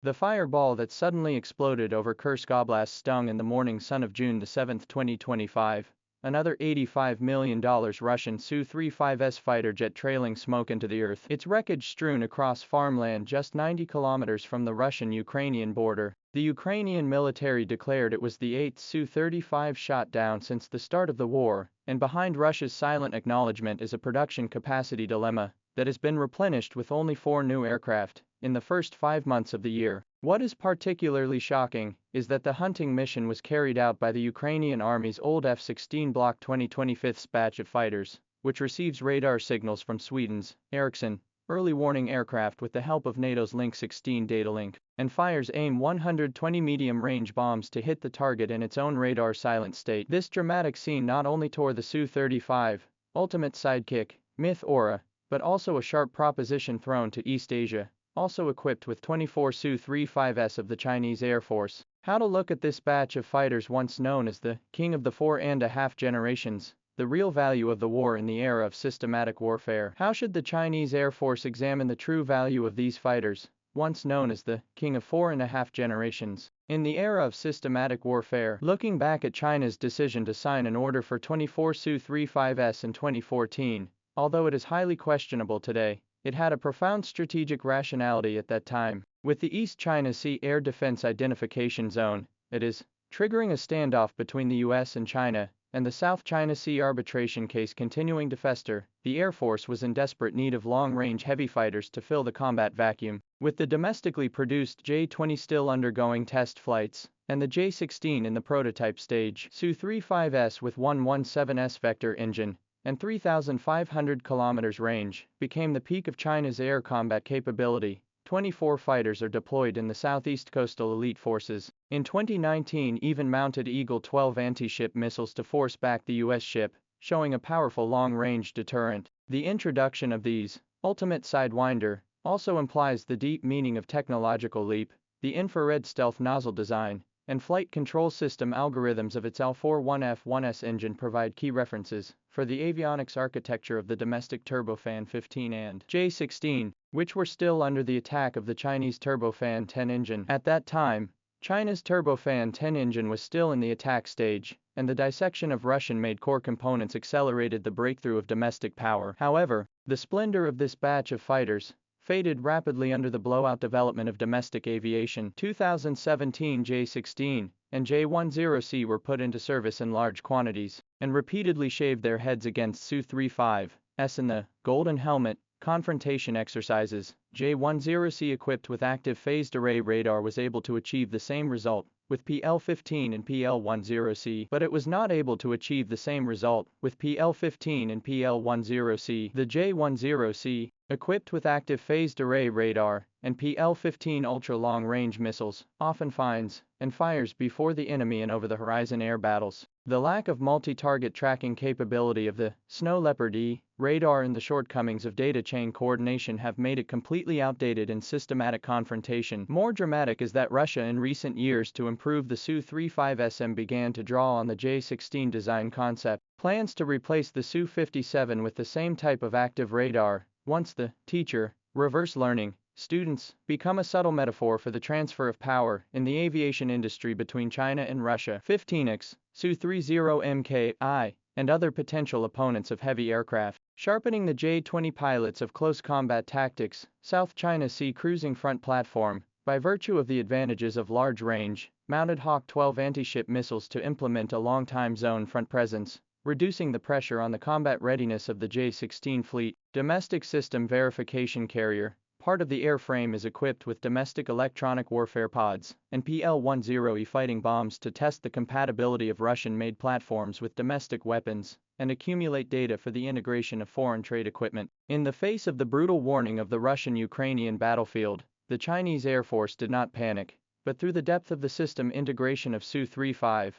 The fireball that suddenly exploded over Kursk Oblast stung in the morning sun of June 7, 2025. Another $85 million Russian Su-35s fighter jet trailing smoke into the earth, its wreckage strewn across farmland just 90 kilometers from the Russian-Ukrainian border. The Ukrainian military declared it was the 8th Su-35 shot down since the start of the war, and behind Russia's silent acknowledgement is a production capacity dilemma that has been replenished with only 4 new aircraft in the first 5 months of the year. What is particularly shocking is that the hunting mission was carried out by the Ukrainian Army's old F-16 Block 2025th batch of fighters, which receives radar signals from Sweden's Ericsson early warning aircraft with the help of NATO's Link 16 data link, and fires AIM-120 medium-range bombs to hit the target in its own radar-silent state. This dramatic scene not only tore the Su-35 ultimate sidekick myth aura, but also a sharp proposition thrown to East Asia, also equipped with 24 Su-35s of the Chinese Air Force. How to look at this batch of fighters once known as the king of the 4.5 generations, the real value of the war in the era of systematic warfare. How should the Chinese Air Force examine the true value of these fighters, once known as the king of 4.5 generations, in the era of systematic warfare? Looking back at China's decision to sign an order for 24 Su-35s in 2014, although it is highly questionable today, it had a profound strategic rationality at that time. With the East China Sea Air Defense Identification Zone, it is, triggering a standoff between the US and China, and the South China Sea arbitration case continuing to fester, the Air Force was in desperate need of long-range heavy fighters to fill the combat vacuum. With the domestically produced J-20 still undergoing test flights, and the J-16 in the prototype stage, Su-35s with 117s Vector engine and 3,500 kilometers range became the peak of China's air combat capability. 24 fighters are deployed in the Southeast Coastal Elite Forces. In 2019, even mounted Eagle 12 anti-ship missiles to force back the US ship, showing a powerful long-range deterrent. The introduction of these, ultimate Sidewinder, also implies the deep meaning of technological leap. The infrared stealth nozzle design and flight control system algorithms of its L41F1S engine provide key references for the avionics architecture of the domestic turbofan 15 and J-16, which were still under the attack of the Chinese turbofan 10 engine. At that time, China's turbofan 10 engine was still in the attack stage, and the dissection of Russian-made core components accelerated the breakthrough of domestic power. However, the splendor of this batch of fighters faded rapidly under the blowout development of domestic aviation. 2017 J-16 and J-10C were put into service in large quantities, and repeatedly shaved their heads against Su-35s in the Golden Helmet confrontation exercises. J-10C equipped with active phased array radar was able to achieve the same result with PL-15 and PL-10C, but it was not able to achieve the same result with PL-15 and PL-10C. The J-10C, equipped with active phased array radar and PL-15 ultra-long-range missiles, often finds and fires before the enemy in over-the-horizon air battles. The lack of multi-target tracking capability of the Snow Leopard E radar and the shortcomings of data chain coordination have made it completely outdated in systematic confrontation. More dramatic is that Russia in recent years to improve the Su-35s began to draw on the J-16 design concept. Plans to replace the Su-57 with the same type of active radar, once the teacher, reverse learning, students, become a subtle metaphor for the transfer of power in the aviation industry between China and Russia. 15X, Su-30MKI, and other potential opponents of heavy aircraft. Sharpening the J-20 pilots of close combat tactics, South China Sea cruising front platform, by virtue of the advantages of large range, mounted Hawk 12 anti-ship missiles to implement a long time zone front presence, reducing the pressure on the combat readiness of the J-16 fleet. Domestic System Verification Carrier, part of the airframe, is equipped with domestic electronic warfare pods and PL-10E fighting bombs to test the compatibility of Russian-made platforms with domestic weapons and accumulate data for the integration of foreign trade equipment. In the face of the brutal warning of the Russian-Ukrainian battlefield, the Chinese Air Force did not panic, but through the depth of the system integration of Su-35s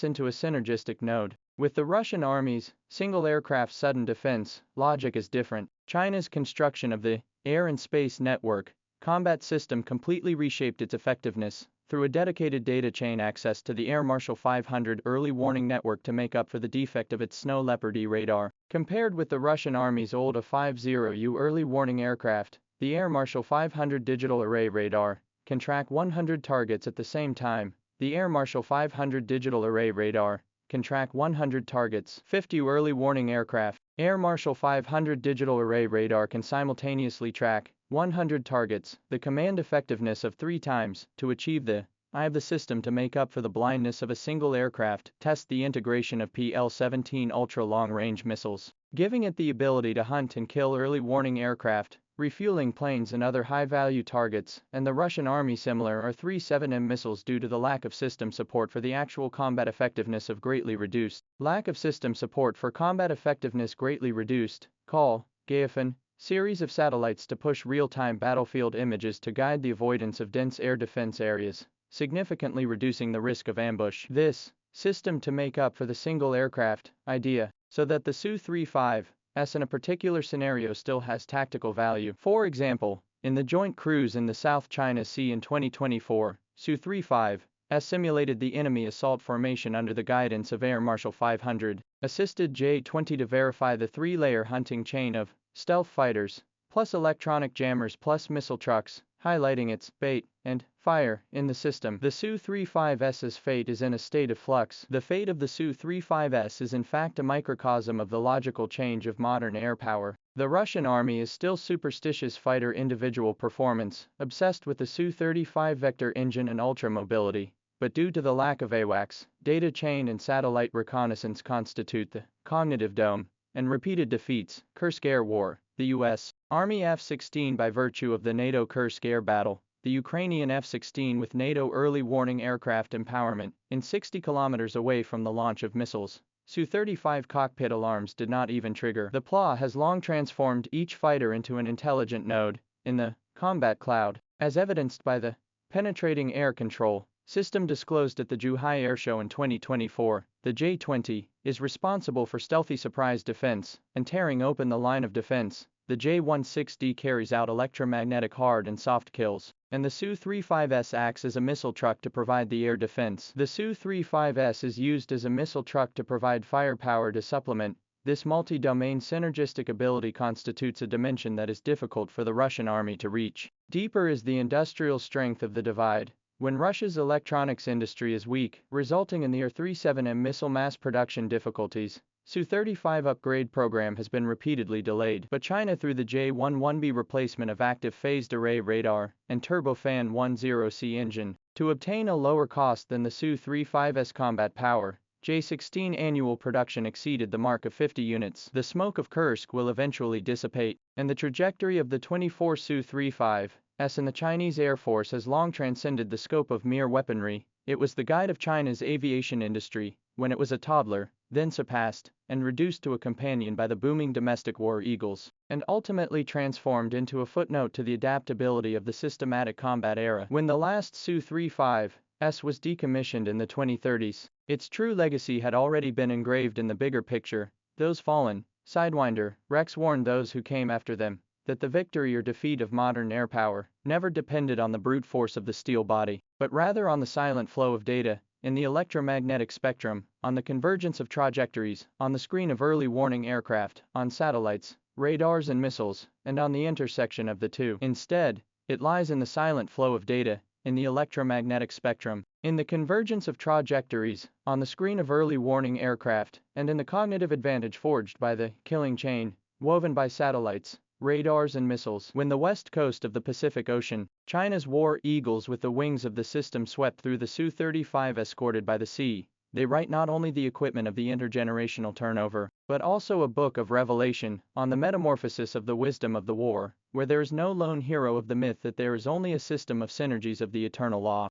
into a synergistic node. With the Russian Army's single aircraft sudden defense, logic is different. China's construction of the air and space network combat system completely reshaped its effectiveness through a dedicated data chain access to the Air Marshal 500 early warning network to make up for the defect of its Snow Leopard E radar. Compared with the Russian Army's old A-50U early warning aircraft, the Air Marshal 500 digital array radar can track 100 targets at the same time. The Air Marshal 500 digital array radar can track 100 targets. 50 early warning aircraft. Air Marshal 500 digital array radar can simultaneously track 100 targets, the command effectiveness of 3 times, to achieve the eye of the system to make up for the blindness of a single aircraft. Test the integration of PL-17 ultra-long-range missiles, giving it the ability to hunt and kill early warning aircraft, refueling planes and other high-value targets, and the Russian Army similar R-37M missiles due to the lack of system support for the actual combat effectiveness of greatly reduced. Lack of system support for combat effectiveness greatly reduced. Call, GAEFN, series of satellites to push real-time battlefield images to guide the avoidance of dense air defense areas, significantly reducing the risk of ambush. This system to make up for the single aircraft idea, so that the Su-35s in a particular scenario still has tactical value. For example, in the joint cruise in the South China Sea in 2024, Su-35s simulated the enemy assault formation under the guidance of Air Marshal 500, assisted J-20 to verify the 3-layer hunting chain of stealth fighters, plus electronic jammers plus missile trucks, highlighting its bait and fire in the system. The Su-35s's fate is in a state of flux. The fate of the Su-35s is in fact a microcosm of the logical change of modern air power. The Russian army is still superstitious fighter individual performance, obsessed with the Su-35 vector engine and ultra-mobility, but due to the lack of AWACS, data chain and satellite reconnaissance constitute the cognitive dome, and repeated defeats. Kursk Air War. The U.S. Army F-16 by virtue of the NATO Kursk Air Battle, the Ukrainian F-16 with NATO early warning aircraft empowerment, in 60 kilometers away from the launch of missiles. Su-35 cockpit alarms did not even trigger. The PLA has long transformed each fighter into an intelligent node in the combat cloud, as evidenced by the penetrating air control system disclosed at the Zhuhai Air Show in 2024. The J-20 is responsible for stealthy surprise defense and tearing open the line of defense. The J-16D carries out electromagnetic hard and soft kills, and the Su-35s acts as a missile truck to provide the air defense. The Su-35s is used as a missile truck to provide firepower to supplement. This multi-domain synergistic ability constitutes a dimension that is difficult for the Russian army to reach. Deeper is the industrial strength of the divide. When Russia's electronics industry is weak, resulting in the R-37M missile mass production difficulties, Su-35 upgrade program has been repeatedly delayed. But China, through the J-11B replacement of active phased array radar and turbofan 10C engine, to obtain a lower cost than the Su-35s combat power, J-16 annual production exceeded the mark of 50 units. The smoke of Kursk will eventually dissipate, and the trajectory of the 24 Su-35s in the Chinese Air Force has long transcended the scope of mere weaponry. It was the guide of China's aviation industry, when it was a toddler, then surpassed and reduced to a companion by the booming domestic war eagles, and ultimately transformed into a footnote to the adaptability of the systematic combat era. When the last Su-35s was decommissioned in the 2030s, its true legacy had already been engraved in the bigger picture. Those fallen, Sidewinder, Rex warned those who came after them that the victory or defeat of modern air power never depended on the brute force of the steel body, but rather on the silent flow of data in the electromagnetic spectrum, on the convergence of trajectories, on the screen of early warning aircraft, on satellites, radars and missiles, and on the intersection of the two. Instead, it lies in the silent flow of data in the electromagnetic spectrum, in the convergence of trajectories, on the screen of early warning aircraft, and in the cognitive advantage forged by the killing chain woven by satellites, radars and missiles. When the west coast of the Pacific Ocean, China's war eagles with the wings of the system swept through the Su-35 escorted by the sea, they write not only the equipment of the intergenerational turnover, but also a book of revelation on the metamorphosis of the wisdom of the war, where there is no lone hero of the myth that there is only a system of synergies of the eternal law.